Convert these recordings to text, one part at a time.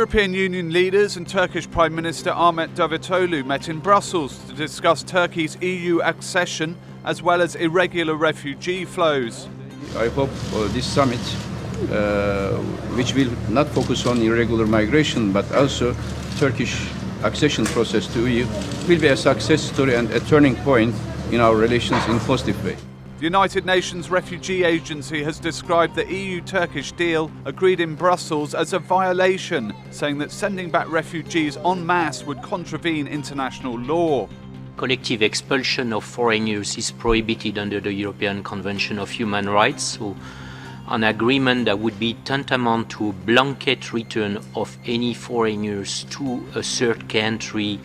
European Union leaders and Turkish Prime Minister Ahmet Davutoglu met in Brussels to discuss Turkey's EU accession as well as irregular refugee flows. I hope this summit, which will not focus on irregular migration but also Turkish accession process to EU, will be a success story and a turning point in our relations in a positive way. The United Nations Refugee Agency has described the EU-Turkish deal agreed in Brussels as a violation, saying that sending back refugees en masse would contravene international law. Collective expulsion of foreigners is prohibited under the European Convention of Human Rights, so an agreement that would be tantamount to a blanket return of any foreigners to a third country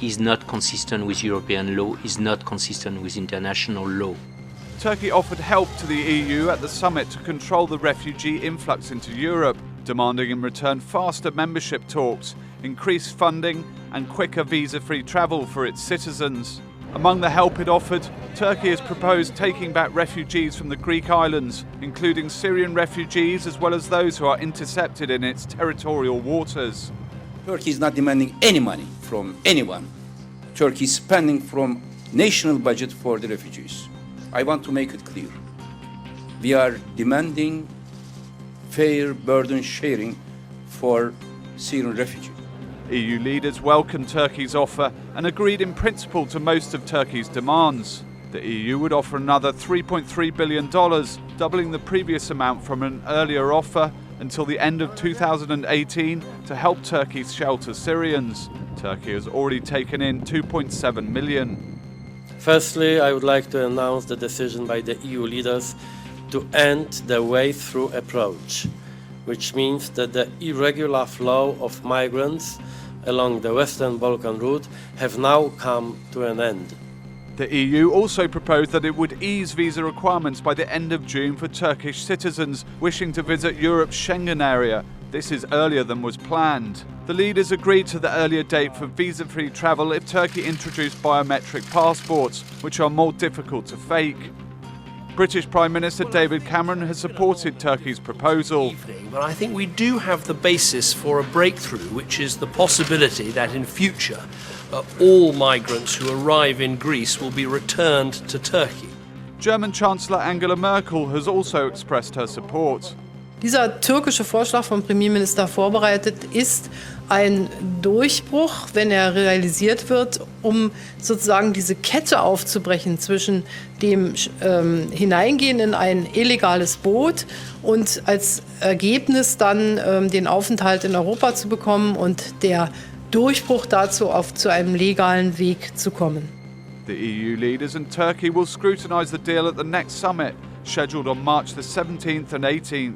is not consistent with European law, is not consistent with international law. Turkey offered help to the EU at the summit to control the refugee influx into Europe, demanding in return faster membership talks, increased funding and quicker visa-free travel for its citizens. Among the help it offered, Turkey has proposed taking back refugees from the Greek islands, including Syrian refugees as well as those who are intercepted in its territorial waters. Turkey is not demanding any money from anyone. Turkey is spending from national budget for the refugees. I want to make it clear. We are demanding fair burden sharing for Syrian refugees. EU leaders welcomed Turkey's offer and agreed in principle to most of Turkey's demands. The EU would offer another $3.3 billion, doubling the previous amount from an earlier offer, until the end of 2018 to help Turkey shelter Syrians. Turkey has already taken in 2.7 million. Firstly, I would like to announce the decision by the EU leaders to end the way-through approach, which means that the irregular flow of migrants along the Western Balkan route have now come to an end. The EU also proposed that it would ease visa requirements by the end of June for Turkish citizens wishing to visit Europe's Schengen-area. This is earlier than was planned. The leaders agreed to the earlier date for visa-free travel if Turkey introduced biometric passports, which are more difficult to fake. British Prime Minister David Cameron has supported Turkey's proposal. But I think we do have the basis for a breakthrough, which is the possibility that in future all migrants who arrive in Greece will be returned to Turkey. German Chancellor Angela Merkel has also expressed her support. Dieser türkische Vorschlag vom Premierminister vorbereitet ist ein Durchbruch, wenn er realisiert wird, um sozusagen diese Kette aufzubrechen zwischen dem Hineingehen in ein illegales Boot und als Ergebnis dann den Aufenthalt in Europa zu bekommen und der Durchbruch dazu, zu einem legalen Weg zu kommen. The EU leaders and Turkey will scrutinise the deal at the next summit, scheduled on March the 17th and 18th.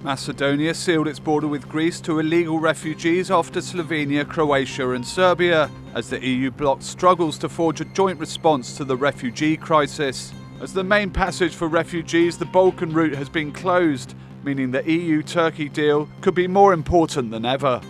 Macedonia sealed its border with Greece to illegal refugees after Slovenia, Croatia and Serbia, as the EU bloc struggles to forge a joint response to the refugee crisis. As the main passage for refugees, the Balkan route has been closed, meaning the EU-Turkey deal could be more important than ever.